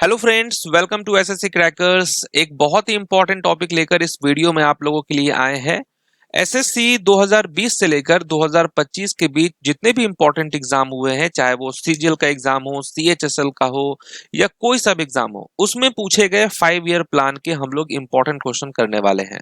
Hello friends, welcome to SSC crackers. एक बहुत ही important topic लेकर इस वीडियो में आप लोगों के लिए आए हैं। एसएससी 2020 से लेकर 2025 के बीच जितने भी इंपॉर्टेंट एग्जाम हुए हैं, चाहे वो सीजीएल का एग्जाम हो, सीएचएसएल का हो या कोई सा भी एग्जाम हो, उसमें पूछे गए 5 ईयर प्लान के हम लोग इंपॉर्टेंट क्वेश्चन करने वाले हैं।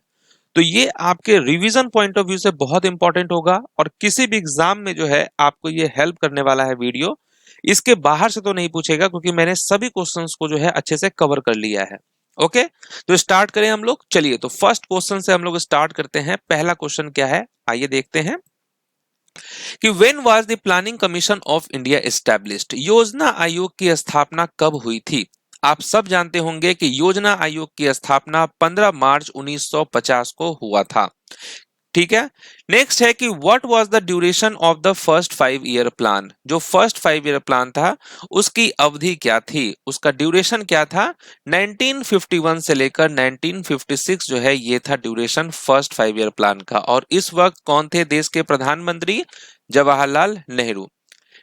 तो ये आपके रिवीजन पॉइंट ऑफ व्यू से बहुत इंपॉर्टेंट होगा और किसी भी एग्जाम में जो है आपको ये हेल्प करने वाला है वीडियो। इसके बाहर से तो नहीं पूछेगा क्योंकि मैंने सभी क्वेश्चंस को जो है अच्छे से कवर कर लिया है। ओके, तो स्टार्ट करें हम लोग। चलिए, तो फर्स्ट क्वेश्चन से हम लोग स्टार्ट करते हैं। पहला क्वेश्चन क्या है, आइए देखते हैं कि when was the planning commission of India established. योजना आयोग की स्थापना कब हुई थी? आप सब जानते होंगे कि योजना आयोग की स्थापना 15 मार्च 1950 को हुआ था। ठीक है। नेक्स्ट है कि what was the duration of the first 5 year plan. जो फर्स्ट 5 ईयर प्लान था उसकी अवधि क्या थी, उसका ड्यूरेशन क्या था? 1951 से लेकर 1956 जो है ये था ड्यूरेशन फर्स्ट 5 ईयर प्लान का। और इस वक्त कौन थे देश के प्रधानमंत्री? जवाहरलाल नेहरू।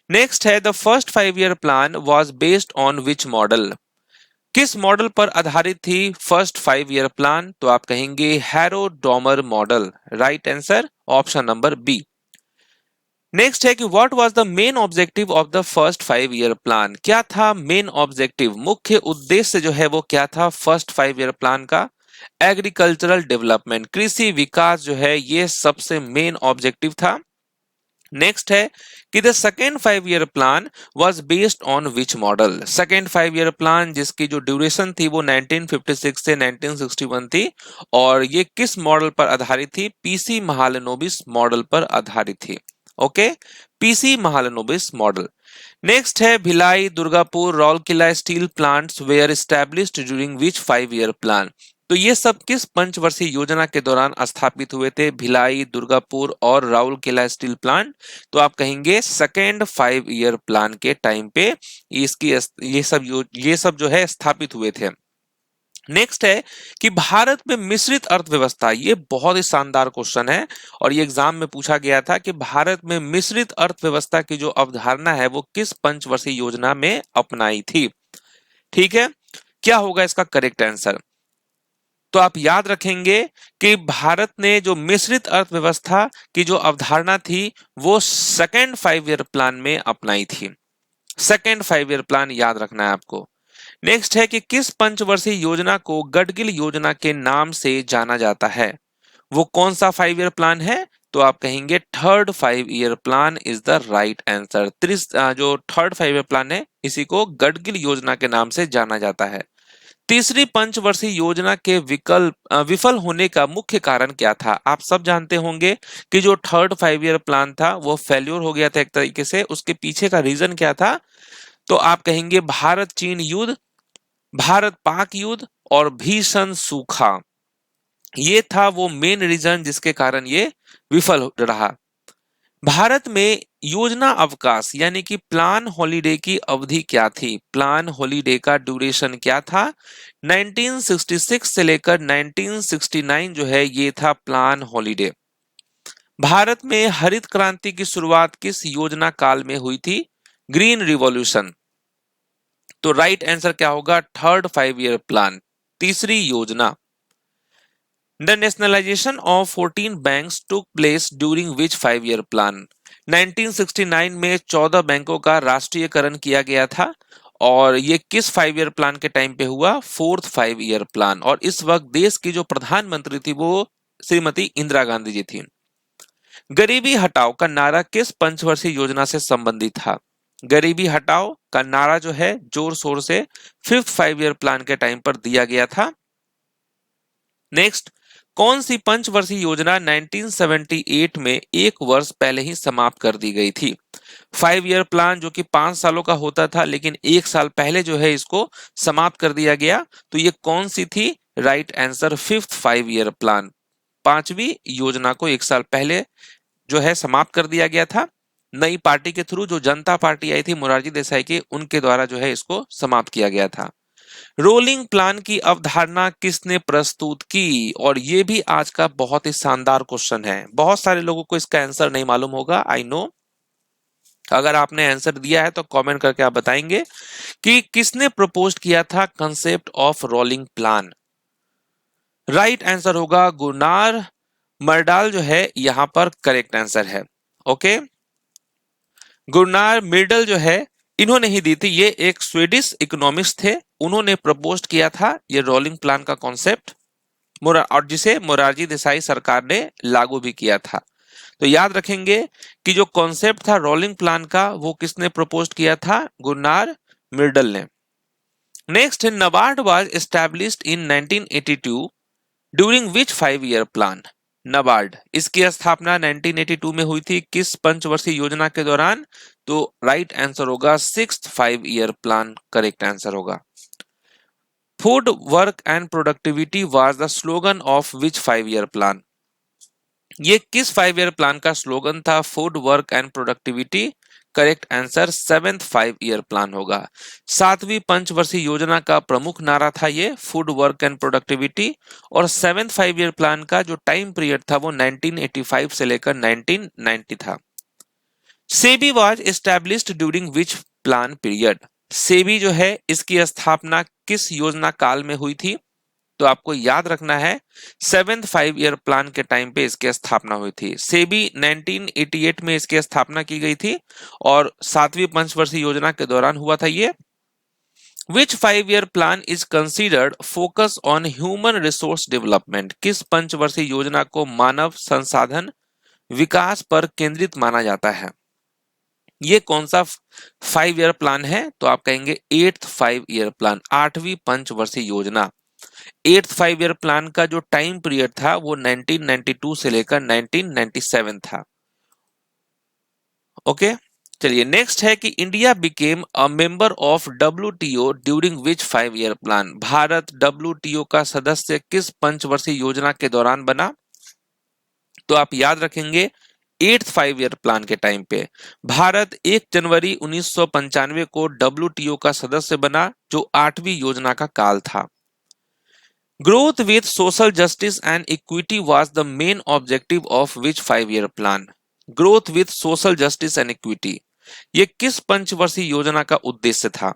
नेक्स्ट है the first 5 year plan was based on which model. किस मॉडल पर आधारित थी फर्स्ट 5 ईयर प्लान? तो आप कहेंगे Harrod Domar model. Right answer option number B. Next है कि what was the main objective of the first 5 year plan. क्या था मेन ऑब्जेक्टिव, मुख्य उद्देश्य जो है वो क्या था फर्स्ट 5 ईयर प्लान का? एग्रीकल्चरल डेवलपमेंट, कृषि विकास जो है ये सबसे मेन ऑब्जेक्टिव था। नेक्स्ट है कि the second 5 year plan was based on which model. Second 5 year plan जिसकी जो ड्यूरेशन थी वो 1956 से 1961 थी और ये किस मॉडल पर आधारित थी? पीसी महालनोबिस मॉडल पर आधारित थी। Okay, PC Mahalanobis model. Next है Bhilai, Durgapur, Rourkela steel plants were established during which 5 year plan. तो ये सब किस पंचवर्षीय योजना के दौरान स्थापित हुए थे? भिलाई, दुर्गापुर और राउरकेला स्टील प्लांट। तो आप कहेंगे सेकेंड 5 ईयर प्लान के टाइम पे इसकी ये सब जो है स्थापित हुए थे। नेक्स्ट है कि भारत में मिश्रित अर्थव्यवस्था। ये बहुत ही शानदार क्वेश्चन है और ये एग्जाम में पूछा गया था कि भारत में मिश्रित अर्थव्यवस्था की जो अवधारणा है वो किस पंचवर्षीय योजना में अपनाई थी? ठीक है, क्या होगा इसका करेक्ट आंसर? तो आप याद रखेंगे कि भारत ने जो मिश्रित अर्थव्यवस्था की जो अवधारणा थी वो सेकेंड 5 ईयर प्लान में अपनाई थी। सेकेंड 5 ईयर प्लान याद रखना है आपको। नेक्स्ट है कि किस पंचवर्षीय योजना को गडगिल योजना के नाम से जाना जाता है? वो कौन सा 5 ईयर प्लान है? तो आप कहेंगे third 5 year plan is the right answer. जो थर्ड 5 ईयर प्लान है इसी को गडगिल योजना के नाम से जाना जाता है। तीसरी पंचवर्षीय योजना के विफल होने का मुख्य कारण क्या था? आप सब जानते होंगे कि जो थर्ड 5 ईयर प्लान था वो फेल्योर हो गया था एक तरीके से। उसके पीछे का रीजन क्या था? तो आप कहेंगे भारत चीन युद्ध, भारत पाक युद्ध और भीषण सूखा। ये था वो मेन रीजन जिसके कारण ये विफल रहा। भारत में योजना अवकाश यानी कि प्लान हॉलिडे की अवधि क्या थी? प्लान हॉलिडे का ड्यूरेशन क्या था? 1966 से लेकर 1969 जो है ये था प्लान हॉलिडे। भारत में हरित क्रांति की शुरुआत किस योजना काल में हुई थी? Green revolution. तो राइट आंसर क्या होगा? थर्ड 5 ईयर प्लान, तीसरी योजना। The nationalization of 14 banks took place during which 5 year plan? 1969 में 14 बैंकों का राष्ट्रीयकरण किया गया था और ये किस 5 ईयर प्लान के टाइम पे हुआ? Fourth 5 year plan. और इस वक्त देश की जो प्रधानमंत्री थी वो श्रीमती इंदिरा गांधी जी थी। गरीबी हटाओ का नारा किस पंचवर्षीय योजना से संबंधित था? गरीबी हटाओ का नारा जो है जोर शोर से फिफ्थ 5 ईयर प्लान के टाइम पर दिया गया था। नेक्स्ट, कौन सी पंचवर्षीय योजना 1978 में एक वर्ष पहले ही समाप्त कर दी गई थी? 5 ईयर प्लान जो कि 5 सालों का होता था लेकिन एक साल पहले जो है इसको समाप्त कर दिया गया। तो ये कौन सी थी? Right answer fifth 5 year plan. पांचवी योजना को एक साल पहले जो है समाप्त कर दिया गया था। नई पार्टी के थ्रू जो जनता पार्टी आई थी मोरारजी देसाई के, उनके द्वारा जो है इसको समाप्त किया गया था। रोलिंग प्लान की अवधारणा किसने प्रस्तुत की? और ये भी आज का बहुत ही शानदार क्वेश्चन है। बहुत सारे लोगों को इसका आंसर नहीं मालूम होगा, आई नो। अगर आपने आंसर दिया है तो कमेंट करके आप बताएंगे कि किसने प्रपोज किया था concept of rolling plan. Right answer होगा गुनार मर्डाल जो है यहां पर करेक्ट आंसर है। ओके, गुनार मिर्डल जो है इन्होंने ही दी थी, ये एक स्वीडिश इकोनॉमिस्ट थे, उन्होंने प्रपोज किया था ये रोलिंग प्लान का कॉन्सेप्ट और जिसे मोरारजी देसाई सरकार ने लागू भी किया था। तो याद रखेंगे कि जो कॉन्सेप्ट था रोलिंग प्लान का वो किसने प्रपोज किया था, गुनार मिर्डल ने। नेक्स्ट है NABARD was established in 1982 during which 5 year plan. NABARD इसकी स्थापना 1982 में हुई थी, किस पंचवर्षीय योजना के दौरान? तो राइट आंसर होगा 6th 5 year plan correct answer होगा। Food work and productivity was the slogan of which 5 year plan. ये किस 5 ईयर प्लान का स्लोगन था? Food work and productivity correct answer 7th 5 year plan होगा। 7वीं पंचवर्षीय योजना का प्रमुख नारा था ये फूड वर्क एंड प्रोडक्टिविटी, और 7th 5 ईयर प्लान का जो टाइम पीरियड था वो 1985 से लेकर 1990 था। SEBI was established during which plan period. SEBI जो है इसकी स्थापना किस योजना काल में हुई थी? तो आपको याद रखना है 7th 5 ईयर प्लान के टाइम पे इसकी स्थापना हुई थी। सेबी 1988 में इसकी स्थापना की गई थी और 7वीं पंचवर्षीय योजना के दौरान हुआ था ये। विच 5 year plan is considered focus on human resource development. किस पंचवर्षीय योजना को मानव संसाधन विकास पर केंद्रित माना जाता है? ये कौन सा 5 ईयर प्लान है? तो आप कहेंगे 8th 5 ईयर प्लान, 8वीं पंचवर्षीय योजना। 8th 5 ईयर प्लान का जो टाइम पीरियड था वो 1992 से लेकर 1997 था। ओके, चलिए नेक्स्ट है कि India became a member of WTO during which 5 year plan. Bharat WTO का सदस्य किस पंचवर्षीय योजना के दौरान बना? तो आप याद रखेंगे 8th 5 ईयर प्लान के टाइम पे भारत 1 जनवरी 1995 को WTO का सदस्य बना, जो 8वीं योजना का काल था। Growth with social justice and equity was the main objective of which 5 year plan. Growth with social justice and equity ये किस पंचवर्षीय योजना का उद्देश्य था?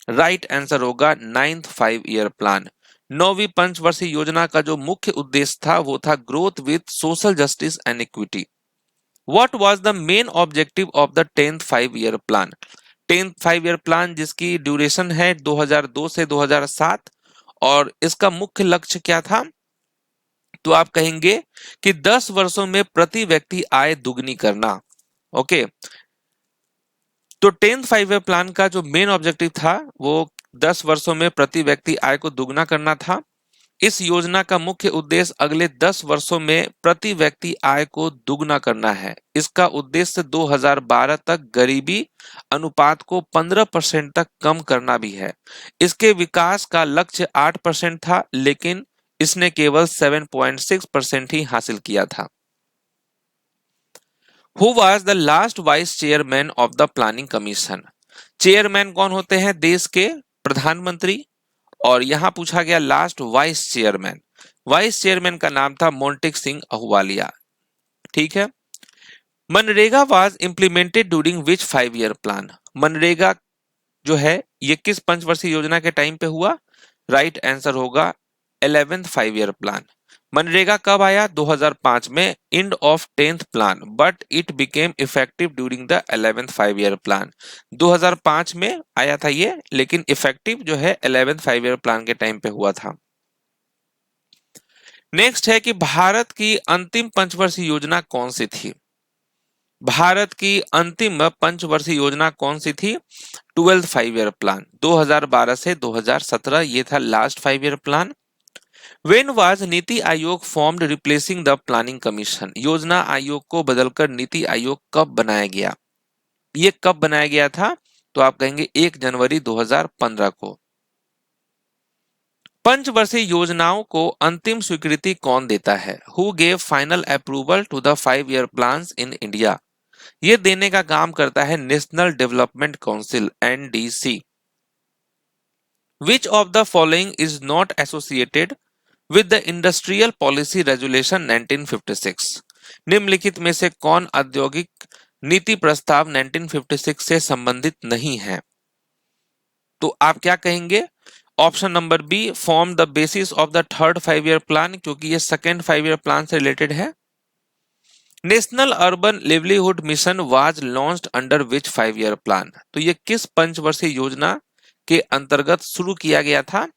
राइट आंसर होगा 9th 5 ईयर प्लान। 9वीं पंचवर्षीय योजना का जो मुख्य उद्देश्य था वो था growth with social justice and equity. What was the main objective of the 10th 5 year plan. 10th 5 year plan जिसकी ड्यूरेशन है 2002 से 2007 और इसका मुख्य लक्ष्य क्या था? तो आप कहेंगे कि 10 वर्षों में प्रति व्यक्ति आय दुगनी करना। ओके, तो 10th 5 ईयर प्लान का जो मेन ऑब्जेक्टिव था वो 10 वर्षों में प्रति व्यक्ति आय को दुगना करना था। इस योजना का मुख्य उद्देश्य अगले 10 वर्षों में प्रति व्यक्ति आय को दुगना करना है। इसका उद्देश्य 2012 तक गरीबी अनुपात को 15% तक कम करना भी है। इसके विकास का लक्ष्य 8% था, लेकिन इसने केवल 7.6% ही हासिल किया था। Who was the last vice chairman of the planning commission? Chairman कौन होते हैं? देश के प्रधानमंत्री। और यहां पूछा गया last vice chairman. Vice chairman का नाम था मोंटेक सिंह अहूवालिया। ठीक है। MNREGA was implemented during which 5 year plan. MNREGA जो है ये किस पंचवर्षीय योजना के टाइम पे हुआ? राइट आंसर होगा 11th 5 ईयर प्लान। मनरेगा कब आया? 2005 में, end of 10th plan, but it became effective during the 11th 5 year plan. 2005 में आया था ये, लेकिन इफेक्टिव जो है 11th 5 ईयर प्लान के टाइम पे हुआ था। नेक्स्ट है कि भारत की अंतिम पंचवर्षीय योजना कौन सी थी? भारत की अंतिम पंचवर्षीय योजना कौन सी थी? 12th 5 year plan. 2012 से 2017 ये था last 5 year plan. When was NITI Aayog formed replacing the planning commission? योजना आयोग को बदलकर नीति आयोग कब बनाया गया? ये कब बनाया गया था? तो आप कहेंगे 1 जनवरी 2015 को। पंचवर्षीय योजनाओं को अंतिम स्वीकृति कौन देता है? Who gave final approval to the 5 year plans in India? ये देने का काम करता है national development council NDC। Which of the following is not associated with the industrial policy resolution 1956? निम्नलिखित में से कौन औद्योगिक नीति प्रस्ताव 1956 से संबंधित नहीं है। तो आप क्या कहेंगे? Option number B, form the basis of the third 5 year plan, क्योंकि ये सेकेंड 5 ईयर प्लान से रिलेटेड है। National urban livelihood mission was launched under which 5 year plan, तो ये किस पंचवर्षीय योजना के अंतर्गत शुरू किया गया था?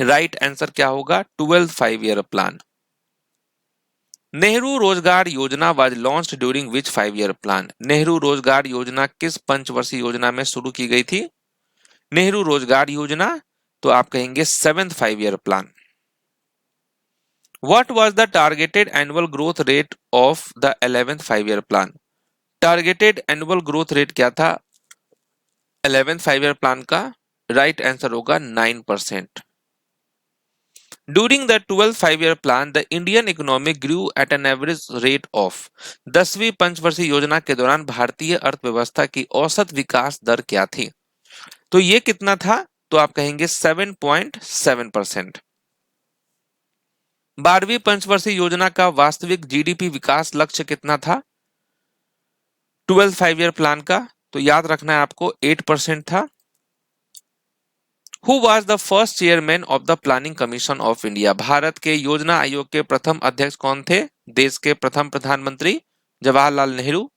राइट आंसर क्या होगा? 12th 5 year plan. नेहरू रोजगार योजना was launched during which 5 year plan, Nehru रोजगार योजना किस पंचवर्षीय योजना में शुरू की गई थी? नेहरू रोजगार योजना, तो आप कहेंगे 7th 5 year plan. What was the targeted annual growth rate of the 11th 5 year plan? Targeted annual growth rate क्या था 11th 5 ईयर प्लान का? राइट आंसर होगा 9%। During the 12th 5 year plan, the Indian economy grew at an average rate of, 10वीं पंचवर्षीय योजना के दौरान भारतीय अर्थव्यवस्था की औसत विकास दर क्या थी? तो ये कितना था? तो आप कहेंगे 7.7%। 12वीं पंचवर्षीय योजना का वास्तविक जीडीपी विकास लक्ष्य कितना था 12th 5 ईयर प्लान का? तो याद रखना है आपको 8% था। Who was the first chairman of the planning commission of India, Bharat के योजना आयोग के प्रथम अध्यक्ष कौन थे? देश के प्रथम प्रधानमंत्री Jawaharlal Nehru.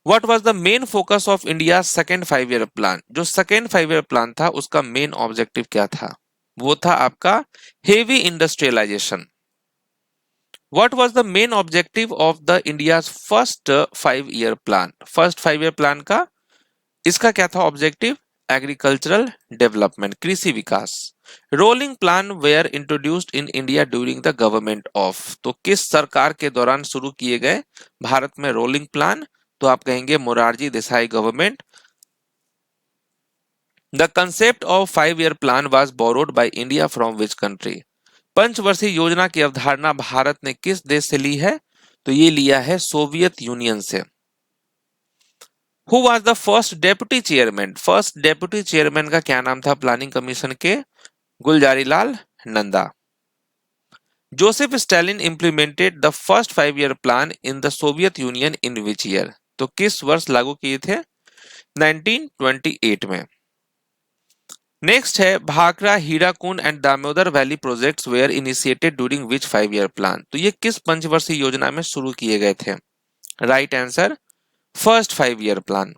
What was the main focus of India second 5 year plan, जो सेकेंड 5 ईयर प्लान था उसका मेन ऑब्जेक्टिव क्या था? वो था आपका heavy industrialisation. What was the main objective of the India's first 5 year plan, first 5 year plan का इसका क्या था ऑब्जेक्टिव? एग्रीकल्चरल डेवलपमेंट, कृषि विकास। Rolling plan were introduced in India during the government of, तो किस सरकार के दौरान शुरू किए गए भारत में रोलिंग प्लान? तो आप कहेंगे Morarji Desai government. The concept of 5 year plan was borrowed by India from which country, पंचवर्षीय योजना की अवधारणा भारत ने किस देश से ली है? तो ये लिया है सोवियत यूनियन से। Who was the first deputy chairman, first deputy chairman का क्या नाम था प्लानिंग कमीशन के? Gulzarilal Nanda. Joseph Stalin implemented the first 5 year plan in the Soviet union in which year, तो किस वर्ष लागू किए थे? 1928 में। नेक्स्ट है Bhakra Hirakud and Damodar valley projects were initiated during which 5 year plan, तो ये किस पंचवर्षीय योजना में शुरू किए गए थे? Right answer first 5 year plan.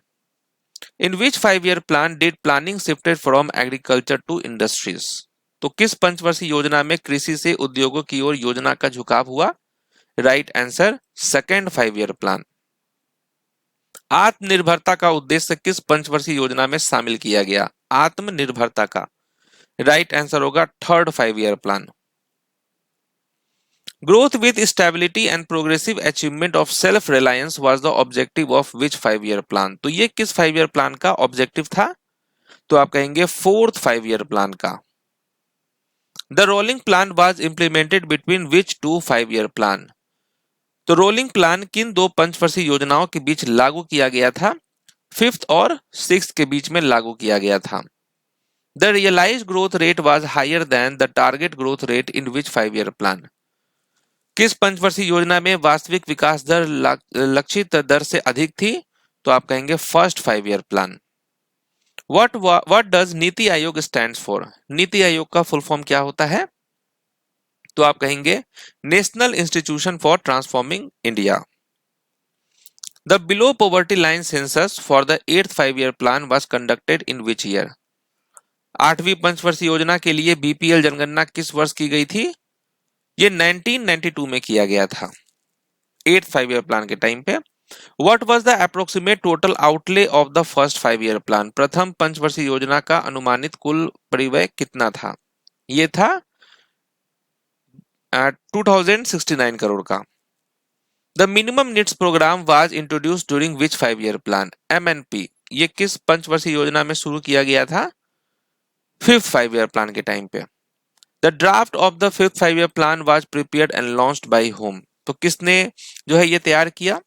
In which 5 year plan did planning shifted from agriculture to industries, तो किस पंचवर्षीय योजना में कृषि से उद्योगों की ओर योजना का झुकाव हुआ? Right answer second 5 year plan. आत्मनिर्भरता का उद्देश्य किस पंचवर्षीय योजना में शामिल किया गया? आत्मनिर्भरता का राइट आंसर होगा third 5 year plan. Growth with stability and progressive achievement of self reliance was the objective of which 5 year plan, तो ये किस 5 ईयर प्लान का ऑब्जेक्टिव था? तो आप कहेंगे फोर्थ 5 ईयर प्लान का। The rolling plan was implemented between which 2 5 year plan, तो रोलिंग प्लान किन दो पंचवर्षीय योजनाओं के बीच लागू किया गया था? 5th और 6th के बीच में लागू किया गया था। The realised growth rate was higher than the target growth rate in which 5 year plan, किस पंचवर्षीय योजना में वास्तविक विकास दर लक्षित दर से अधिक थी? तो आप कहेंगे first 5 year plan. What does NITI Aayog stands for, NITI Aayog का फुल फॉर्म क्या होता है? तो आप कहेंगे national institution for transforming India. The below poverty line census for the 8th 5 year plan was conducted in which year, 8वीं पंचवर्षीय योजना के लिए बीपीएल जनगणना किस वर्ष की गई थी? ये 1992 में किया गया था 8th 5 ईयर प्लान के टाइम पे। What was the approximate total outlay of the first 5 year plan, प्रथम पंचवर्षीय योजना का अनुमानित कुल परिव्यय कितना था? ये था 2069 करोड़ का। The minimum needs programme was introduced during which 5 year plan, MNP, ये किस पंचवर्षीय योजना में शुरू किया गया था? 5th 5 ईयर प्लान के टाइम पे। The draft of the 5th 5 year plan was prepared and launched by home, तो किसने जो है ये तैयार किया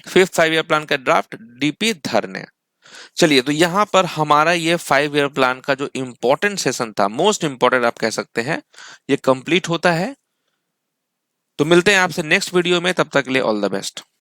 5th 5 ईयर प्लान का ड्राफ्ट? डीपी धर ने। चलिए, तो यहां पर हमारा ये 5 ईयर प्लान का जो इंपॉर्टेंट सेशन था, मोस्ट इंपॉर्टेंट आप कह सकते हैं, ये कंप्लीट होता है। तो मिलते हैं आपसे नेक्स्ट वीडियो में, तब तक के लिए ऑल द बेस्ट।